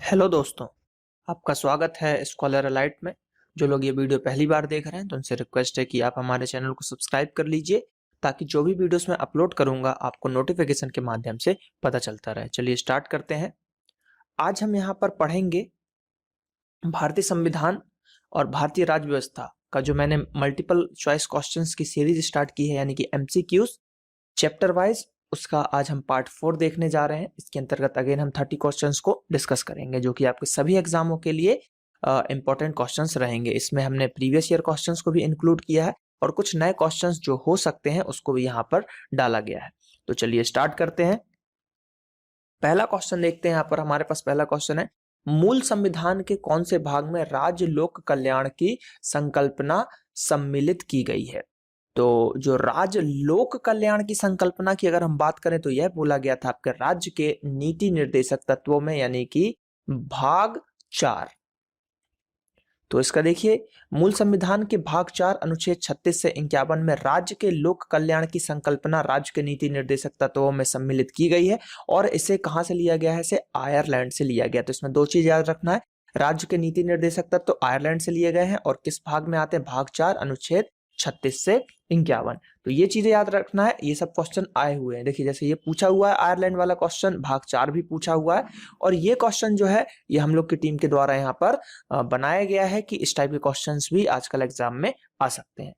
Hello दोस्तों, आपका स्वागत है स्कॉलर अलाइट में। जो लोग ये वीडियो पहली बार देख रहे हैं तो उनसे रिक्वेस्ट है कि आप हमारे चैनल को सब्सक्राइब कर लीजिए ताकि जो भी वीडियोस मैं अपलोड करूंगा आपको नोटिफिकेशन के माध्यम से पता चलता रहे। चलिए स्टार्ट करते हैं। आज हम यहाँ पर पढ़ेंगे भारतीय संविधान और भारतीय राज्य व्यवस्था का जो मैंने मल्टीपल चॉइस क्वेश्चंस की सीरीज स्टार्ट की है, यानी कि एमसीक्यूज चैप्टर वाइज। उसका आज हम पार्ट 4 देखने जा रहे हैं। इसके अंतर्गत अगेन हम 30 क्वेश्चंस को डिस्कस करेंगे जो कि आपके सभी एग्जामों के लिए इंपॉर्टेंट क्वेश्चंस रहेंगे। इसमें हमने प्रीवियस ईयर क्वेश्चंस को भी इंक्लूड किया है और कुछ नए क्वेश्चंस जो हो सकते हैं उसको भी यहाँ पर डाला गया है। तो चलिए स्टार्ट करते हैं। पहला क्वेश्चन देखते हैं। यहाँ पर हमारे पास पहला क्वेश्चन है, मूल संविधान के कौन से भाग में राज्य लोक कल्याण की संकल्पना सम्मिलित की गई है? तो जो राज्य लोक कल्याण की संकल्पना की अगर हम बात करें तो यह बोला गया था आपके राज्य के नीति निर्देशक तत्वों में, यानी कि भाग 4। तो इसका देखिए, मूल संविधान के भाग 4 अनुच्छेद 36 से 51 में राज्य के लोक कल्याण की संकल्पना राज्य के नीति निर्देशक तत्वों में सम्मिलित की गई है। और इसे कहां से लिया गया है? इसे आयरलैंड से लिया गया। तो इसमें दो चीज याद रखना है, राज्य के नीति निर्देशक तत्व आयरलैंड से लिए गए हैं और किस भाग में आते हैं? भाग 4 अनुच्छेद 36 से 51। तो ये चीजें याद रखना है। ये सब क्वेश्चन आए हुए हैं। देखिए जैसे ये पूछा हुआ है आयरलैंड वाला क्वेश्चन, भाग 4 भी पूछा हुआ है। और ये क्वेश्चन जो है ये हम लोग की टीम के द्वारा यहाँ पर बनाया गया है कि इस टाइप के क्वेश्चंस भी आजकल एग्जाम में आ सकते हैं।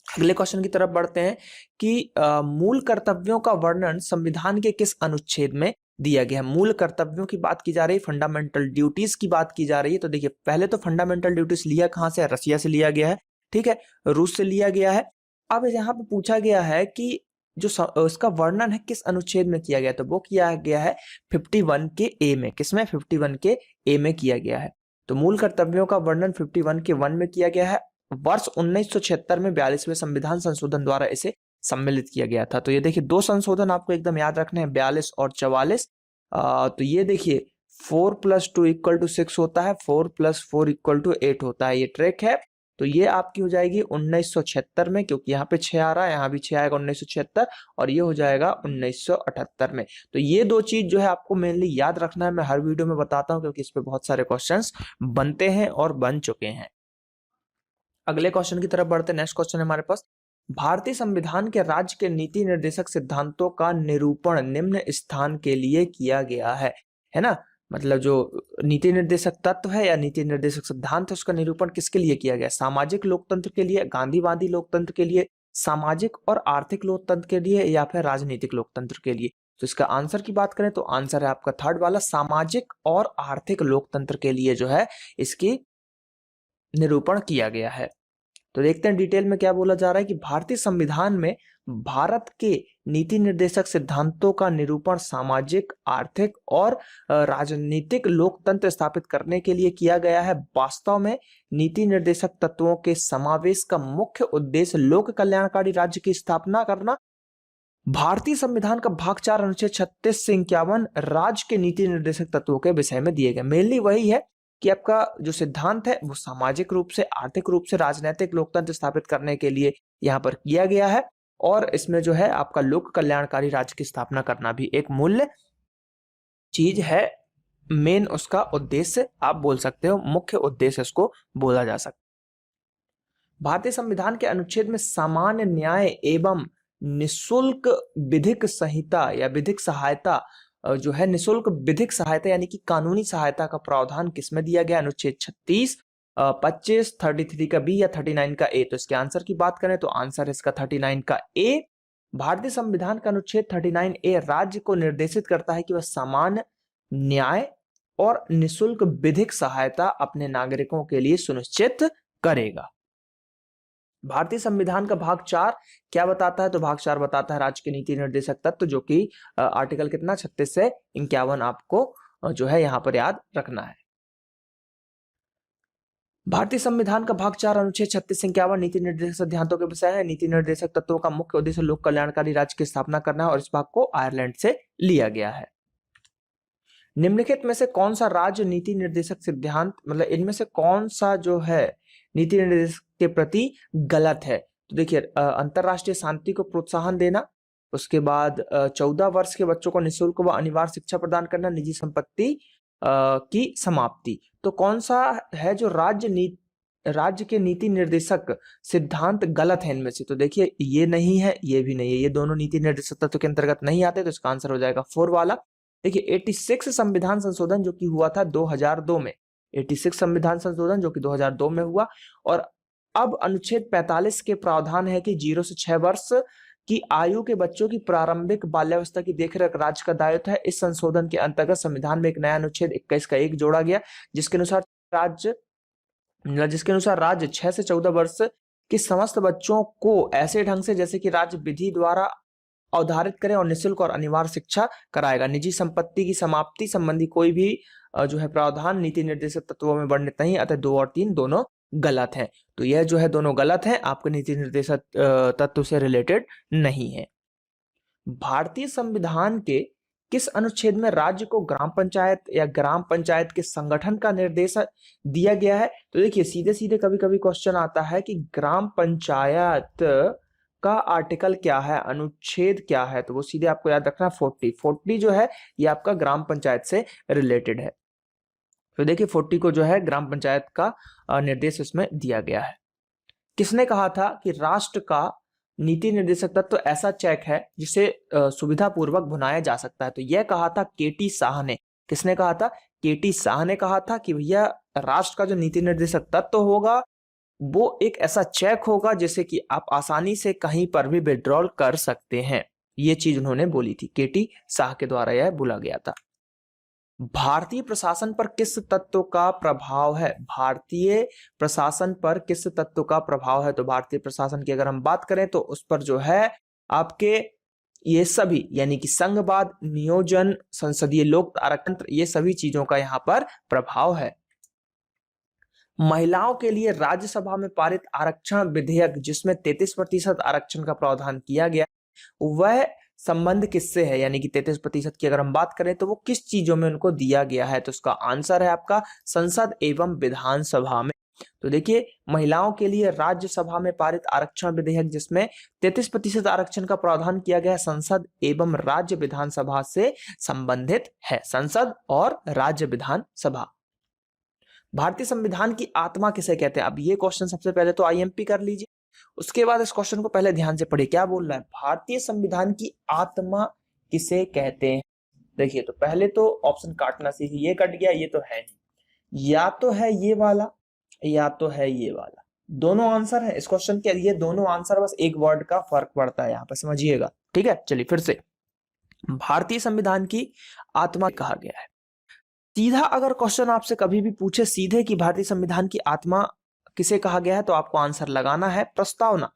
अगले क्वेश्चन की तरफ बढ़ते हैं कि मूल कर्तव्यों का वर्णन संविधान के किस अनुच्छेद में दिया गया है? मूल कर्तव्यों की बात की जा रही है, फंडामेंटल ड्यूटीज की बात की जा रही है। तो देखिए पहले तो फंडामेंटल ड्यूटीज लिया कहां से है? रसिया से लिया गया है, ठीक है, रूस से लिया गया है। अब यहाँ पे पूछा गया है कि जो उसका वर्णन है किस अनुच्छेद में किया गया, तो वो किया गया है 51 के ए में। किसमें? 51 के ए में किया गया है। तो मूल कर्तव्यों का वर्णन 51 के 1 में किया गया है। वर्ष 1976 में 42वें संविधान संशोधन द्वारा इसे सम्मिलित किया गया था। तो ये देखिए दो संशोधन आपको एकदम याद रखने हैं, 42 और 44। तो ये देखिए 4 + 2 = 6 होता है, 4 + 4 = 8 होता है। ये ट्रिक है। तो ये आपकी हो जाएगी 1976 में, क्योंकि यहाँ पे 6 आ रहा है, यहाँ भी 6 आएगा 1976, और ये हो जाएगा 1978 में। तो ये दो चीज जो है आपको मेनली याद रखना है। मैं हर वीडियो में बताता हूँ क्योंकि इस पे बहुत सारे क्वेश्चंस बनते हैं और बन चुके हैं। अगले क्वेश्चन की तरफ बढ़ते हैं। नेक्स्ट क्वेश्चन है हमारे पास, भारतीय संविधान के राज्य के नीति निर्देशक सिद्धांतों का निरूपण निम्न स्थान के लिए किया गया है ना? मतलब जो नीति निर्देशक तत्व है या नीति निर्देशक सिद्धांत है उसका निरूपण किसके लिए किया गया? सामाजिक लोकतंत्र के लिए, गांधीवादी लोकतंत्र के लिए, सामाजिक और आर्थिक लोकतंत्र के लिए, या फिर राजनीतिक लोकतंत्र के लिए? तो इसका आंसर की बात करें तो आंसर है आपका थर्ड वाला, सामाजिक और आर्थिक लोकतंत्र के लिए जो है इसकी निरूपण किया गया है। तो देखते हैं डिटेल में क्या बोला जा रहा है कि भारतीय संविधान में भारत के नीति निर्देशक सिद्धांतों का निरूपण सामाजिक, आर्थिक और राजनीतिक लोकतंत्र स्थापित करने के लिए किया गया है। वास्तव में नीति निर्देशक तत्वों के समावेश का मुख्य उद्देश्य लोक कल्याणकारी राज्य की स्थापना करना। भारतीय संविधान का भाग 4 अनुच्छेद 36 से 51 राज्य के नीति निर्देशक तत्वों के विषय में दिए गए। मेनली वही है कि आपका जो सिद्धांत है वो सामाजिक रूप से, आर्थिक रूप से राजनीतिक लोकतंत्र स्थापित करने के लिए यहाँ पर किया गया है। और इसमें जो है आपका लोक कल्याणकारी राज्य की स्थापना करना भी एक मूल्य चीज है। मेन उसका उद्देश्य आप बोल सकते हो, मुख्य उद्देश्य इसको बोला जा सकता है। भारतीय संविधान के अनुच्छेद में सामान्य न्याय एवं निशुल्क विधिक संहिता या विधिक सहायता जो है, निशुल्क विधिक सहायता यानी कि कानूनी सहायता का प्रावधान किसमें दिया गया? अनुच्छेद 36, 25, 33 का बी या 39 का ए? तो इसके आंसर की बात करें तो आंसर है इसका 39 का ए। भारतीय संविधान का अनुच्छेद 39 ए राज्य को निर्देशित करता है कि वह सामान्य न्याय और निशुल्क विधिक सहायता अपने नागरिकों के लिए सुनिश्चित करेगा। भारतीय संविधान का भाग 4 क्या बताता है? तो भाग 4 बताता है राज्य के नीति निर्देशक तत्व, जो कि आर्टिकल कितना 36 से 51 आपको जो है यहाँ पर याद रखना है। भारतीय संविधान का भाग 4 अनुच्छेद 36 से 51 नीति निर्देशक सिद्धांतों के विषय है। नीति निर्देशक तत्वों का मुख्य उद्देश्य लोक कल्याणकारी राज्य की स्थापना करना है और इस भाग को आयरलैंड से लिया गया है। निम्नलिखित में से कौन सा राज्य नीति निर्देशक सिद्धांत, मतलब इनमें से कौन सा जो है नीति निर्देशक के प्रति गलत है? तो देखिए अंतरराष्ट्रीय शांति को प्रोत्साहन देना, उसके बाद 14 वर्ष के बच्चों को निःशुल्क व अनिवार्य शिक्षा प्रदान करना, निजी संपत्ति की समाप्ति। तो कौन सा है जो राज्य के नीति निर्देशक सिद्धांत गलत है इनमें से? तो देखिए ये नहीं है, ये भी नहीं है, ये दोनों नीति निर्देशक तत्व के अंतर्गत नहीं आते, तो इसका आंसर हो जाएगा 4 वाला। देखिए 86 संविधान संशोधन जो कि हुआ था 2002 में, 86 संविधान संशोधन जो कि 2002 में हुआ, और अब अनुच्छेद 45 के प्रावधान है कि 0 से 6 वर्ष की आयु के बच्चों की प्रारंभिक बाल्यावस्था की देखरेख राज्य का दायित्व है। इस संशोधन के अंतर्गत संविधान में एक नया अनुच्छेद 21 का 1 जोड़ा गया, जिसके अनुसार राज्य 6 से 14 वर्ष के समस्त बच्चों को ऐसे ढंग से जैसे कि राज्य विधि द्वारा अवधारित करें और निःशुल्क और अनिवार्य शिक्षा कराएगा। निजी संपत्ति की समाप्ति संबंधी कोई भी जो है प्रावधान नीति निर्देशक तत्वों में वर्णित नहीं, अतः 2 और 3 दोनों गलत हैं। तो यह जो है दोनों गलत हैं, आपके नीति निर्देशक तत्व से रिलेटेड नहीं है। भारतीय संविधान के किस अनुच्छेद में राज्य को ग्राम पंचायत या ग्राम पंचायत के संगठन का निर्देश दिया गया है? तो देखिए सीधे सीधे कभी कभी क्वेश्चन आता है कि ग्राम पंचायत का आर्टिकल क्या है, अनुच्छेद क्या है, तो वो सीधे आपको याद रखना 40 जो है ये आपका ग्राम पंचायत से रिलेटेड है। तो देखिए 40 को जो है ग्राम पंचायत का निर्देश इसमें दिया गया है। किसने कहा था कि राष्ट्र का नीति निर्देशक तत्व ऐसा चेक है जिसे सुविधा पूर्वक भुनाया जा सकता है? तो यह कहा था केटी शाह ने। किसने कहा था? केटी शाह ने कहा था कि भैया राष्ट्र का जो नीति निर्देशक तत्व होगा वो एक ऐसा चेक होगा जिसे कि आप आसानी से कहीं पर भी विड्रॉल कर सकते हैं। ये चीज उन्होंने बोली थी, केटी शाह के द्वारा यह बोला गया था। भारतीय प्रशासन पर किस तत्व का प्रभाव है? भारतीय प्रशासन पर किस तत्व का प्रभाव है? तो भारतीय प्रशासन की अगर हम बात करें तो उस पर जो है आपके ये सभी यानी कि संघवाद, नियोजन, संसदीय लोक आरक्षण, ये सभी चीजों का यहाँ पर प्रभाव है। महिलाओं के लिए राज्यसभा में पारित आरक्षण विधेयक जिसमें 33% आरक्षण का प्रावधान किया गया, वह संबंध किससे है? यानी कि 33% की अगर हम बात करें तो वो किस चीजों में उनको दिया गया है? तो उसका आंसर है आपका संसद एवं विधानसभा में। तो देखिए महिलाओं के लिए राज्यसभा में पारित आरक्षण विधेयक जिसमें 33% आरक्षण का प्रावधान किया गया है, संसद एवं राज्य विधानसभा से संबंधित है। संसद और राज्य विधानसभा। भारतीय संविधान की आत्मा किसे कहते हैं? अब ये क्वेश्चन सबसे पहले तो आईएमपी कर लीजिए, उसके बाद इस क्वेश्चन को पहले ध्यान से पढ़िए। क्या बोल रहा है? भारतीय संविधान की आत्मा किसे कहते हैं? देखिए तो पहले तो ऑप्शन काटना सीखिए, ये कट गया, ये तो है नहीं, या तो है ये वाला या तो है ये वाला, दोनों आंसर है इस क्वेश्चन के। ये दोनों आंसर बस एक वर्ड का फर्क पड़ता है यहाँ पे, समझिएगा, ठीक है। चलिए फिर से, भारतीय संविधान की आत्मा कहा गया है। सीधा अगर क्वेश्चन आपसे कभी भी पूछे सीधे कि भारतीय संविधान की आत्मा किसे कहा गया है, तो आपको आंसर लगाना है प्रस्तावना।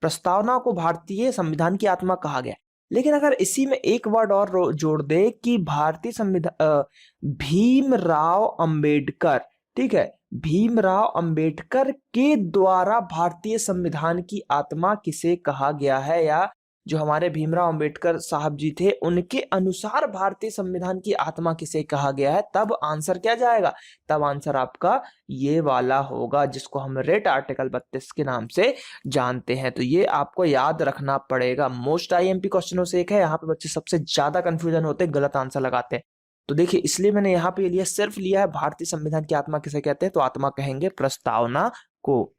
प्रस्तावना को भारतीय संविधान की आत्मा कहा गया है। लेकिन अगर इसी में एक वर्ड और जोड़ दे कि भारतीय संविधान भीमराव अंबेडकर, ठीक है, भीमराव अंबेडकर के द्वारा भारतीय संविधान की आत्मा किसे कहा गया है, या जो हमारे भीमराव अंबेडकर साहब जी थे उनके अनुसार भारतीय संविधान की आत्मा किसे कहा गया है, तब आंसर क्या जाएगा? तब आंसर आपका ये वाला होगा जिसको हम रेट आर्टिकल 32 के नाम से जानते हैं। तो ये आपको याद रखना पड़ेगा, मोस्ट आईएमपी क्वेश्चनों से एक है। यहाँ पे बच्चे सबसे ज्यादा कंफ्यूजन होते हैं, गलत आंसर लगाते हैं। तो देखिए इसलिए मैंने यहाँ पे लिया, सिर्फ लिया है भारतीय संविधान की आत्मा किसे कहते हैं, तो आत्मा कहेंगे प्रस्तावना को।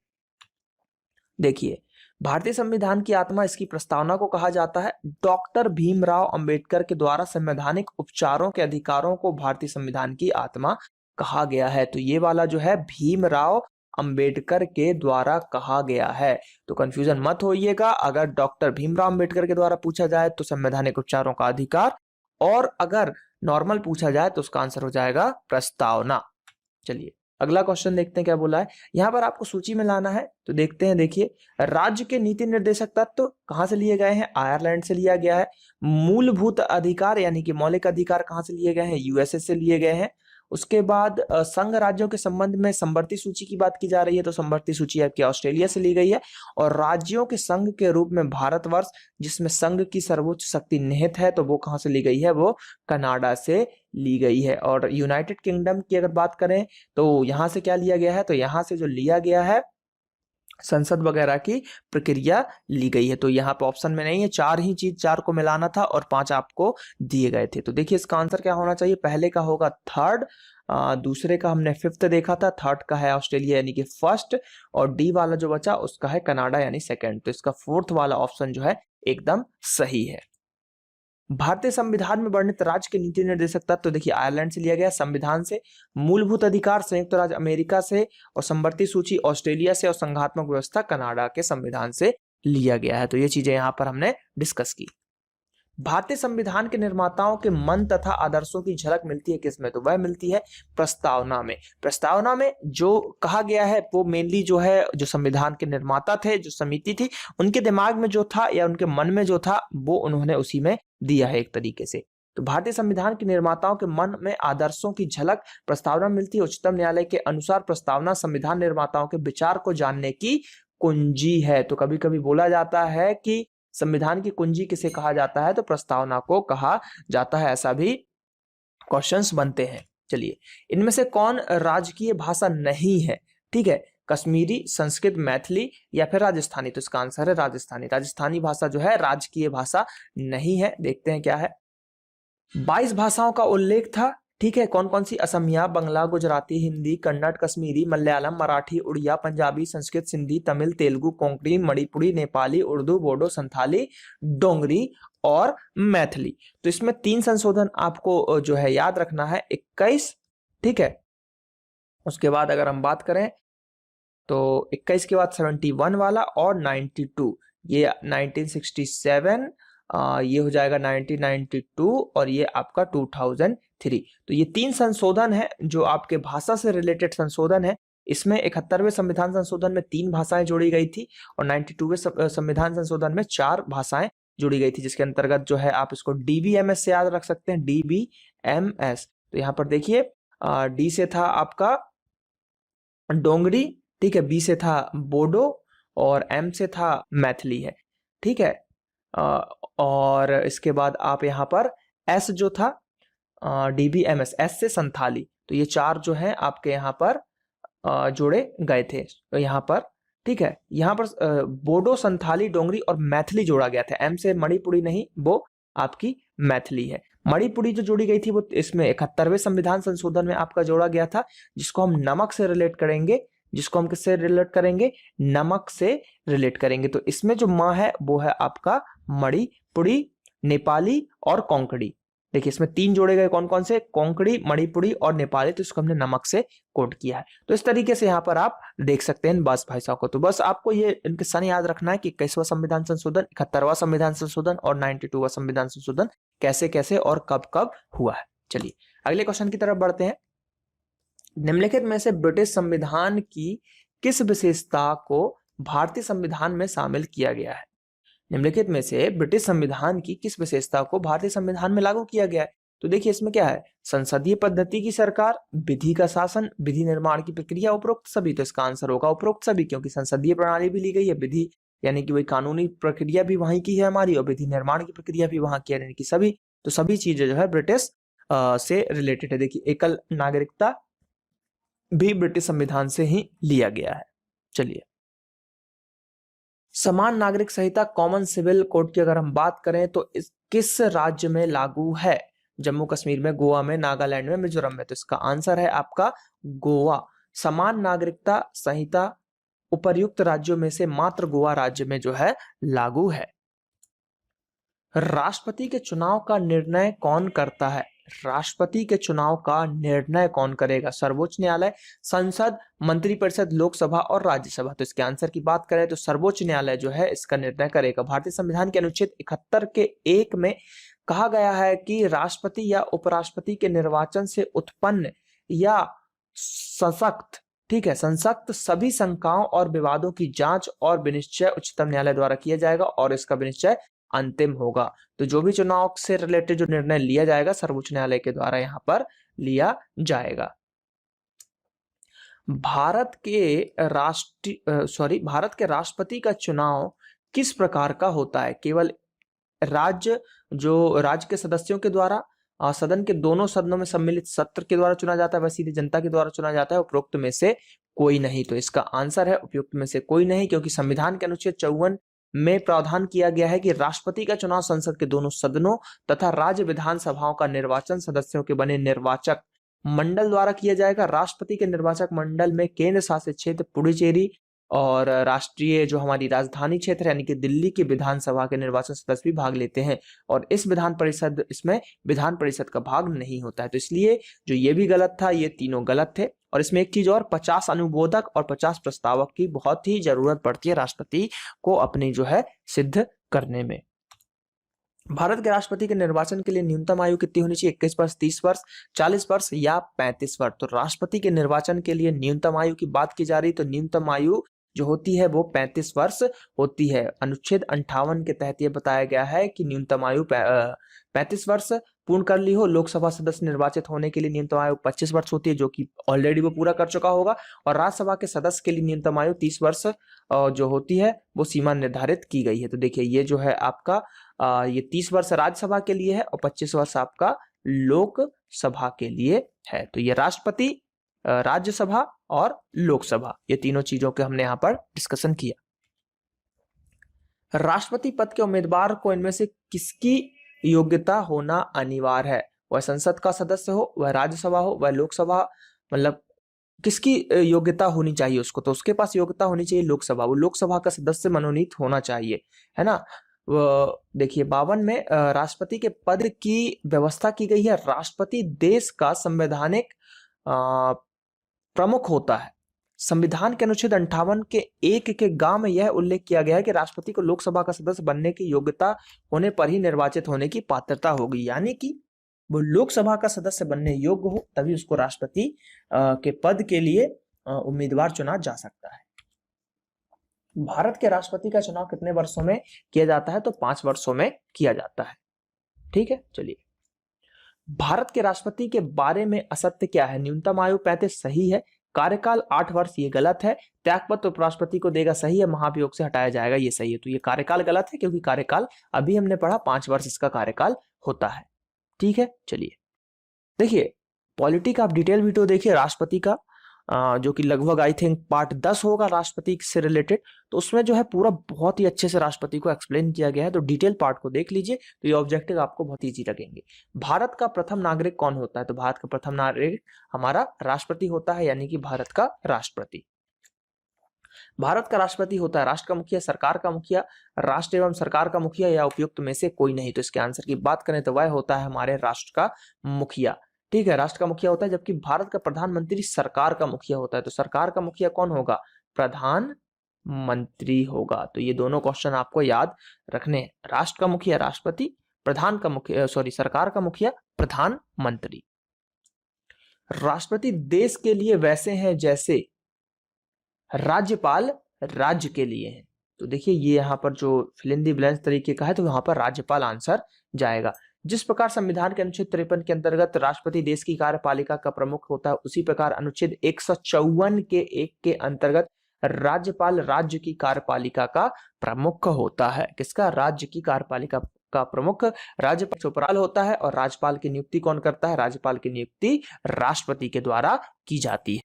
देखिए भारतीय संविधान की आत्मा, इसकी प्रस्तावना को कहा जाता है। डॉक्टर भीमराव अंबेडकर के द्वारा संवैधानिक उपचारों के अधिकारों को भारतीय संविधान की आत्मा कहा गया है। तो ये वाला जो है भीमराव अंबेडकर के द्वारा कहा गया है। तो कंफ्यूजन मत होइएगा, अगर डॉक्टर भीमराव अंबेडकर के द्वारा पूछा जाए तो संवैधानिक उपचारों का अधिकार, और अगर नॉर्मल पूछा जाए तो उसका आंसर हो जाएगा प्रस्तावना। चलिए अगला क्वेश्चन देखते हैं क्या बोला है। यहाँ पर आपको सूची में लाना है, तो देखते हैं। देखिए राज्य के नीति निर्देशक तत्व कहाँ से लिए गए हैं? आयरलैंड से लिया गया है। मूलभूत अधिकार यानी कि मौलिक अधिकार कहाँ से लिए गए हैं? यूएसए से लिए गए हैं। उसके बाद संघ राज्यों के संबंध में संवर्ती सूची की बात की जा रही है, तो संवर्ती सूची आपकी ऑस्ट्रेलिया से ली गई है। और राज्यों के संघ के रूप में भारतवर्ष, जिसमें संघ की सर्वोच्च शक्ति निहित है, तो वो कहाँ से ली गई है? वो कनाडा से ली गई है। और यूनाइटेड किंगडम की अगर बात करें तो यहाँ से क्या लिया गया है? तो यहाँ से जो लिया गया है संसद वगैरह की प्रक्रिया ली गई है। तो यहाँ पे ऑप्शन में नहीं है, चार ही चीज, चार को मिलाना था और पांच आपको दिए गए थे। तो देखिए इसका आंसर क्या होना चाहिए, पहले का होगा थर्ड, दूसरे का हमने फिफ्थ देखा था, थर्ड का है ऑस्ट्रेलिया यानी कि फर्स्ट, और डी वाला जो बचा उसका है कनाडा यानी सेकंड। तो इसका फोर्थ वाला ऑप्शन जो है एकदम सही है। भारतीय संविधान में वर्णित राज्य के नीति निर्देशक तत्व, तो देखिए आयरलैंड से लिया गया संविधान से, मूलभूत अधिकार संयुक्त राज्य अमेरिका से, और संवर्ती सूची ऑस्ट्रेलिया से, और संघात्मक व्यवस्था कनाडा के संविधान से लिया गया है। तो ये चीजें यहां पर हमने डिस्कस की। भारतीय संविधान के निर्माताओं के मन तथा आदर्शों की झलक मिलती है किसमें, तो वह मिलती है प्रस्तावना में। प्रस्तावना में जो कहा गया है वो मेनली जो है, जो संविधान के निर्माता थे, जो समिति थी, उनके दिमाग में जो था या उनके मन में जो था वो उन्होंने उसी में दिया है एक तरीके से। तो भारतीय संविधान के निर्माताओं के मन में आदर्शों की झलक प्रस्तावना मिलती है। उच्चतम न्यायालय के अनुसार प्रस्तावना संविधान निर्माताओं के विचार को जानने की कुंजी है। तो कभी कभी बोला जाता है कि संविधान की कुंजी किसे कहा जाता है, तो प्रस्तावना को कहा जाता है, ऐसा भी क्वेश्चंस बनते हैं। चलिए, इनमें से कौन राजकीय भाषा नहीं है, ठीक है, कश्मीरी, संस्कृत, मैथिली या फिर राजस्थानी। तो इसका आंसर है राजस्थानी। राजस्थानी भाषा जो है राजकीय भाषा नहीं है। देखते हैं क्या है। 22 भाषाओं का उल्लेख था, ठीक है, कौन कौन सी, असमिया, बंगला, गुजराती, हिंदी, कन्नड़, कश्मीरी, मलयालम, मराठी, उड़िया, पंजाबी, संस्कृत, सिंधी, तमिल, तेलुगु, कोंकणी, मणिपुरी, नेपाली, उर्दू, बोडो, संथाली, डोंगरी और मैथिली। तो इसमें 3 संशोधन आपको जो है याद रखना है, 21, ठीक है, उसके बाद अगर हम बात करें तो 21 के बाद 71 वाला और 92, ये 1967, ये हो जाएगा 1992 और ये आपका 2003। तो ये 3 संशोधन है जो आपके भाषा से रिलेटेड संशोधन है। इसमें 71वें संविधान संशोधन में 3 भाषाएं जोड़ी गई थी और 92वें संविधान संशोधन में 4 भाषाएं जोड़ी गई थी, जिसके अंतर्गत जो है आप इसको डीबीएमएस से याद रख सकते हैं, डीबीएमएस। तो यहाँ पर देखिए डी से था आपका डोंगरी, ठीक है, बी से था बोडो और एम से था मैथिली है, ठीक है। और इसके बाद आप यहाँ पर एस जो था डीबीएमएस, एस से संथाली। तो ये 4 जो है आपके यहाँ पर जोड़े गए थे। तो यहाँ पर ठीक है, यहाँ पर बोडो, संथाली, डोंगरी और मैथिली जोड़ा गया था। एम से मणिपुरी नहीं, वो आपकी मैथिली है। मणिपुरी जो जोड़ी गई थी वो इसमें 71वें संविधान संशोधन में आपका जोड़ा गया था, जिसको हम नमक से रिलेट करेंगे, जिसको हम किससे रिलेट करेंगे, नमक से रिलेट करेंगे। तो इसमें जो माँ है वो है आपका मणिपुरी, नेपाली और कोंकणी। देखिए इसमें 3 जोड़े गए, कौन कौन से, कोंकणी, मणिपुरी और नेपाली। तो इसको हमने नमक से कोड किया है। तो इस तरीके से यहाँ पर आप देख सकते हैं इन 22 भाषाओं को। तो बस आपको ये इनके सन याद रखना है कि 21वां संविधान संशोधन, 71वां संविधान संशोधन और 92वां संविधान संशोधन कैसे कैसे और कब कब हुआ है। चलिए अगले क्वेश्चन की तरफ बढ़ते हैं। निम्नलिखित में से ब्रिटिश संविधान की किस विशेषता को भारतीय संविधान में शामिल किया गया है। निम्नलिखित में से ब्रिटिश संविधान की किस विशेषता को भारतीय संविधान में लागू किया गया है। तो देखिए इसमें क्या है, संसदीय पद्धति की सरकार, विधि का शासन, विधि निर्माण की प्रक्रिया, उपरोक्त सभी। तो इसका आंसर होगा उपरोक्त सभी, क्योंकि संसदीय प्रणाली भी ली गई है, विधि यानी कि वही कानूनी प्रक्रिया भी वहीं की है हमारी, और विधि निर्माण की प्रक्रिया भी वहां की है, यानी कि सभी। तो सभी चीजें जो है ब्रिटिश से रिलेटेड है। देखिए एकल नागरिकता भी ब्रिटिश संविधान से ही लिया गया है। चलिए, समान नागरिक संहिता कॉमन सिविल कोड की अगर हम बात करें तो इस किस राज्य में लागू है। जम्मू कश्मीर में, गोवा में, नागालैंड में, मिजोरम में। तो इसका आंसर है आपका गोवा। समान नागरिकता संहिता उपर्युक्त राज्यों में से मात्र गोवा राज्य में जो है लागू है। राष्ट्रपति के चुनाव का निर्णय कौन करता है। राष्ट्रपति के चुनाव का निर्णय कौन करेगा। सर्वोच्च न्यायालय, संसद, मंत्रिपरिषद, लोकसभा और राज्यसभा। तो इसके आंसर की बात करें तो सर्वोच्च न्यायालय जो है इसका निर्णय करेगा। भारतीय संविधान के अनुच्छेद 71 के 1 में कहा गया है कि राष्ट्रपति या उपराष्ट्रपति के निर्वाचन से उत्पन्न या सशक्त, ठीक है, संसक्त सभी शंकाओं और विवादों की जांच और विनिश्चय उच्चतम न्यायालय द्वारा किया जाएगा और इसका विनिश्चय अंतिम होगा। तो जो भी चुनाव से रिलेटेड जो निर्णय लिया जाएगा सर्वोच्च न्यायालय के द्वारा यहां पर लिया जाएगा। भारत के राष्ट्रपति का चुनाव किस प्रकार का होता है। केवल राज्य के सदस्यों के द्वारा, सदन के दोनों सदनों में सम्मिलित सत्र के द्वारा चुना जाता है, वह सीधे जनता के द्वारा चुना जाता है। उपरोक्त में से कोई नहीं। तो इसका आंसर है उपयुक्त में से कोई नहीं, क्योंकि संविधान के अनुच्छेद 54 में प्रावधान किया गया है कि राष्ट्रपति का चुनाव संसद के दोनों सदनों तथा राज्य विधानसभाओं का निर्वाचन सदस्यों के बने निर्वाचक मंडल द्वारा किया जाएगा। राष्ट्रपति के निर्वाचक मंडल में केंद्र शासित क्षेत्र पुडुचेरी और राष्ट्रीय जो हमारी राजधानी क्षेत्र यानी कि दिल्ली की विधानसभा के निर्वाचन सदस्य भी भाग लेते हैं, और इसमें विधान परिषद का भाग नहीं होता है। तो इसलिए जो ये भी गलत था, ये तीनों गलत थे। और इसमें एक चीज और, 50 अनुमोदक और 50 प्रस्तावक की बहुत ही जरूरत पड़ती है राष्ट्रपति को अपनी जो है सिद्ध करने में। भारत के राष्ट्रपति के निर्वाचन के लिए न्यूनतम आयु कितनी होनी चाहिए? 21 वर्ष, 30 वर्ष, 40 वर्ष या 35 वर्ष? तो राष्ट्रपति के निर्वाचन के लिए न्यूनतम आयु की बात की जा रही, तो न्यूनतम आयु जो होती है वो 35 वर्ष होती है। अनुच्छेद 58 के तहत ये बताया गया है कि न्यूनतम आयु 35 वर्ष पूर्ण कर ली हो। लोकसभा सदस्य निर्वाचित होने के लिए न्यूनतम आयु 25 वर्ष होती है, जो कि ऑलरेडी वो पूरा कर चुका होगा। और राज्यसभा के सदस्य के लिए न्यूनतम आयु 30 वर्ष जो होती है वो सीमा निर्धारित की गई है। तो देखिए ये जो है आपका ये 30 वर्ष राज्यसभा के लिए है और 25 वर्ष आपका लोकसभा के लिए है। तो ये राष्ट्रपति, राज्यसभा और लोकसभा, ये तीनों चीजों के हमने यहाँ पर डिस्कशन किया। राष्ट्रपति पद के उम्मीदवार को इनमें से किसकी योग्यता होना अनिवार्य है? वह संसद का सदस्य हो, वह राज्यसभा हो, वह लोकसभा, मतलब किसकी योग्यता होनी चाहिए उसको? तो उसके पास योग्यता होनी चाहिए लोकसभा, वो लोकसभा का सदस्य मनोनीत होना चाहिए, है ना। देखिए 52 में राष्ट्रपति के पद की व्यवस्था की गई है। राष्ट्रपति देश का संवैधानिक प्रमुख होता है। संविधान के अनुच्छेद 58 के 1 के गांव में यह उल्लेख किया गया है कि राष्ट्रपति को लोकसभा का सदस्य बनने की योग्यता होने पर ही निर्वाचित होने की पात्रता होगी, यानी कि वो लोकसभा का सदस्य बनने योग्य हो तभी उसको राष्ट्रपति के पद के लिए उम्मीदवार चुना जा सकता है। भारत के राष्ट्रपति का चुनाव कितने वर्षों में किया जाता है? तो 5 वर्षों में किया जाता है। ठीक है, चलिए। भारत के राष्ट्रपति के बारे में असत्य क्या है? न्यूनतम आयु 35 सही है, कार्यकाल 8 वर्ष ये गलत है, त्यागपत्र उपराष्ट्रपति को देगा सही है, महाभियोग से हटाया जाएगा ये सही है। तो ये कार्यकाल गलत है, क्योंकि कार्यकाल अभी हमने पढ़ा 5 वर्ष इसका कार्यकाल होता है। ठीक है, चलिए देखिए पॉलिटी का आप डिटेल वीडियो देखिए राष्ट्रपति का, जो कि लगभग आई थिंक पार्ट 10 होगा राष्ट्रपति से रिलेटेड। तो उसमें जो है पूरा बहुत ही अच्छे से राष्ट्रपति को एक्सप्लेन किया गया है, तो डिटेल पार्ट को देख लीजिए, तो ये ऑब्जेक्टिव आपको बहुत इजी लगेंगे। भारत का प्रथम नागरिक कौन होता है? तो भारत का प्रथम नागरिक हमारा राष्ट्रपति होता है, यानी कि भारत का राष्ट्रपति। भारत का राष्ट्रपति होता है राष्ट्र का मुखिया, सरकार का मुखिया, राष्ट्र एवं सरकार का मुखिया, या उपयुक्त में से कोई नहीं। तो इसके आंसर की बात करें तो वह होता है हमारे राष्ट्र का मुखिया। ठीक है, राष्ट्र का मुखिया होता है, जबकि भारत का प्रधानमंत्री सरकार का मुखिया होता है। तो सरकार का मुखिया कौन होगा? प्रधानमंत्री होगा। तो ये दोनों क्वेश्चन आपको याद रखने हैं, राष्ट्र का मुखिया राष्ट्रपति, सरकार का मुखिया प्रधानमंत्री। राष्ट्रपति देश के लिए वैसे हैं जैसे राज्यपाल राज्य के लिए है। तो देखिए ये यहाँ पर जो फिल इन द ब्लैंक्स तरीके का है, तो यहाँ पर राज्यपाल आंसर जाएगा। जिस प्रकार संविधान के अनुच्छेद 53 के अंतर्गत राष्ट्रपति देश की कार्यपालिका का प्रमुख होता है, उसी प्रकार अनुच्छेद 154 के 1 के अंतर्गत राज्यपाल राज्य की कार्यपालिका का प्रमुख होता है। किसका? राज्य की कार्यपालिका का प्रमुख राज्यपाल उपराज्यपाल होता है। और राज्यपाल की नियुक्ति कौन करता है? राज्यपाल की नियुक्ति राष्ट्रपति के द्वारा की जाती है।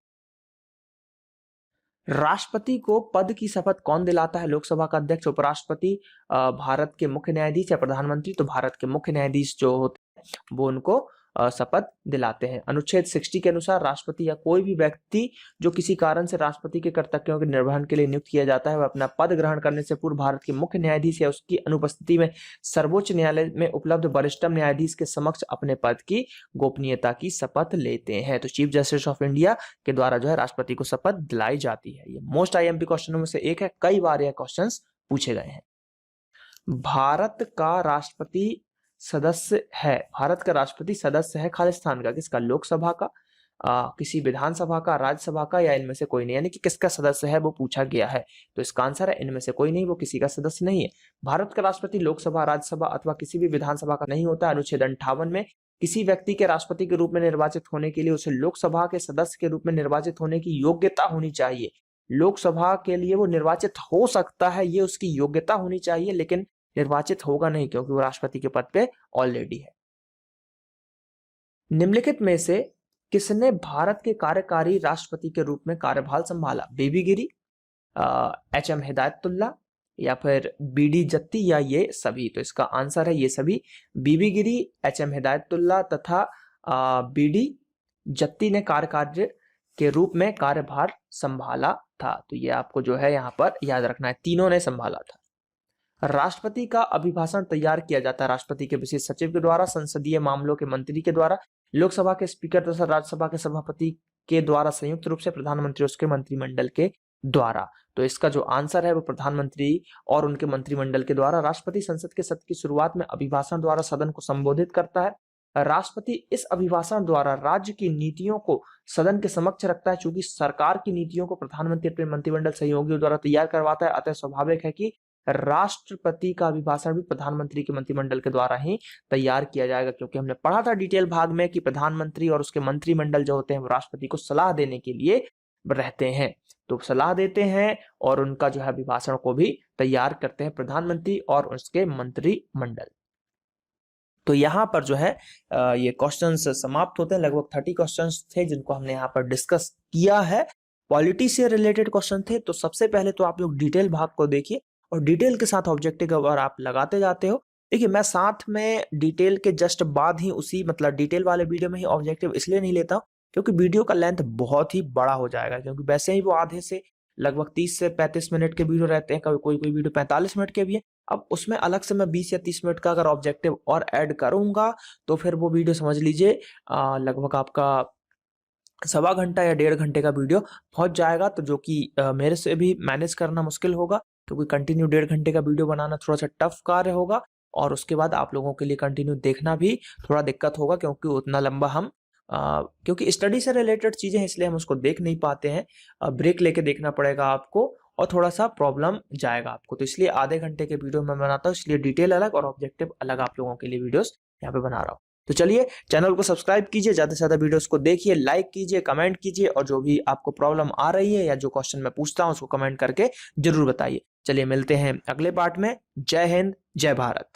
राष्ट्रपति को पद की शपथ कौन दिलाता है? लोकसभा का अध्यक्ष, उपराष्ट्रपति, भारत के मुख्य न्यायाधीश या प्रधानमंत्री? तो भारत के मुख्य न्यायाधीश जो होते हैं वो उनको शपथ दिलाते हैं। अनुच्छेद 60 के अनुसार राष्ट्रपति या कोई भी व्यक्ति जो किसी कारण से राष्ट्रपति के कर्तव्यों के निर्वहन के लिए नियुक्त किया जाता है, वह अपना पद ग्रहण करने से पूर्व भारत के मुख्य न्यायाधीश या उसकी अनुपस्थिति में सर्वोच्च न्यायालय में उपलब्ध वरिष्ठतम न्यायाधीश के समक्ष अपने पद की गोपनीयता की शपथ लेते हैं। तो चीफ जस्टिस ऑफ इंडिया के द्वारा जो है राष्ट्रपति को शपथ दिलाई जाती है। ये मोस्ट आईएमपी क्वेश्चनों में से एक है, कई बार यह क्वेश्चन पूछे गए हैं। भारत का राष्ट्रपति सदस्य है, भारत का राष्ट्रपति सदस्य है खालिस्तान का, किसका? लोकसभा का, किसी विधानसभा का, राज्यसभा का, या इनमें से कोई नहीं, यानी कि किसका सदस्य है वो पूछा गया है। तो इसका आंसर है इनमें से कोई नहीं, वो किसी का सदस्य नहीं है। भारत का राष्ट्रपति लोकसभा, राज्यसभा अथवा किसी भी विधानसभा का नहीं होता। अनुच्छेद 58 में किसी व्यक्ति के राष्ट्रपति के रूप में निर्वाचित होने के लिए उसे लोकसभा के सदस्य के रूप में निर्वाचित होने की योग्यता होनी चाहिए। लोकसभा के लिए वो निर्वाचित हो सकता है, ये उसकी योग्यता होनी चाहिए, लेकिन निर्वाचित होगा नहीं, क्योंकि वो राष्ट्रपति के पद पे ऑलरेडी है। निम्नलिखित में से किसने भारत के कार्यकारी राष्ट्रपति के रूप में कार्यभार संभाला? बीबी गिरी, एच.एम. हिदायतुल्ला या फिर बी.डी. जत्ती या ये सभी? तो इसका आंसर है ये सभी। बीबी गिरी, एच.एम. हिदायतुल्ला तथा बी.डी. जत्ती ने कार्यकारी के रूप में कार्यभार संभाला था। तो ये आपको जो है यहाँ पर याद रखना है, तीनों ने संभाला था। राष्ट्रपति का अभिभाषण तैयार किया जाता है राष्ट्रपति के विशेष सचिव के द्वारा, संसदीय मामलों के मंत्री के द्वारा, लोकसभा के स्पीकर तथा राज्यसभा के सभापति के द्वारा संयुक्त रूप से, प्रधानमंत्री उसके मंत्रिमंडल के द्वारा। तो इसका जो आंसर है वो प्रधानमंत्री और उनके मंत्रिमंडल के द्वारा। राष्ट्रपति संसद के सत्र की शुरुआत में अभिभाषण द्वारा सदन को संबोधित करता है। राष्ट्रपति इस अभिभाषण द्वारा राज्य की नीतियों को सदन के समक्ष रखता है। चूंकि सरकार की नीतियों को प्रधानमंत्री अपने मंत्रिमंडल सहयोगियों द्वारा तैयार करवाता है, अतः स्वाभाविक है कि राष्ट्रपति का अभिभाषण भी प्रधानमंत्री के मंत्रिमंडल के द्वारा ही तैयार किया जाएगा। क्योंकि हमने पढ़ा था डिटेल भाग में कि प्रधानमंत्री और उसके मंत्रिमंडल जो होते हैं वो राष्ट्रपति को सलाह देने के लिए रहते हैं, तो सलाह देते हैं और उनका जो है अभिभाषण को भी तैयार करते हैं प्रधानमंत्री और उसके मंत्रिमंडल। तो यहाँ पर जो है ये क्वेश्चंस समाप्त होते हैं। लगभग 30 क्वेश्चंस थे जिनको हमने यहाँ पर डिस्कस किया है। पॉलिटी से रिलेटेड क्वेश्चन थे। तो सबसे पहले तो आप लोग डिटेल भाग को देखिए और डिटेल के साथ ऑब्जेक्टिव अगर आप लगाते जाते हो। देखिए मैं साथ में डिटेल के जस्ट बाद ही उसी मतलब डिटेल वाले वीडियो में ही ऑब्जेक्टिव इसलिए नहीं लेता हूँ क्योंकि वीडियो का लेंथ बहुत ही बड़ा हो जाएगा। क्योंकि वैसे ही वो आधे से लगभग 30 से 35 मिनट के वीडियो रहते हैं, कभी कोई वीडियो 45 मिनट के भी है। अब उसमें अलग से मैं 20 या 30 मिनट का अगर ऑब्जेक्टिव और ऐड करूंगा तो फिर वो वीडियो समझ लीजिए लगभग आपका 1.25 घंटा या 1.5 घंटे का वीडियो पहुंच जाएगा। तो जो कि मेरे से भी मैनेज करना मुश्किल होगा क्योंकि कंटिन्यू 1.5 घंटे का वीडियो बनाना थोड़ा सा टफ कार्य होगा और उसके बाद आप लोगों के लिए कंटिन्यू देखना भी थोड़ा दिक्कत होगा क्योंकि उतना लंबा हम क्योंकि स्टडी से रिलेटेड चीजें हैं इसलिए हम उसको देख नहीं पाते हैं। ब्रेक लेके देखना पड़ेगा आपको और थोड़ा सा प्रॉब्लम जाएगा आपको। तो इसलिए आधे घंटे के वीडियो मैं बनाता हूँ, इसलिए डिटेल अलग और ऑब्जेक्टिव अलग आप लोगों के लिए वीडियोस यहाँ पे बना रहा हूँ। तो चलिए चैनल को सब्सक्राइब कीजिए, ज्यादा से ज्यादा वीडियोस को देखिए, लाइक कीजिए, कमेंट कीजिए और जो भी आपको प्रॉब्लम आ रही है या जो क्वेश्चन मैं पूछता हूँ उसको कमेंट करके जरूर बताइए। चलिए मिलते हैं अगले पार्ट में। जय हिंद, जय भारत।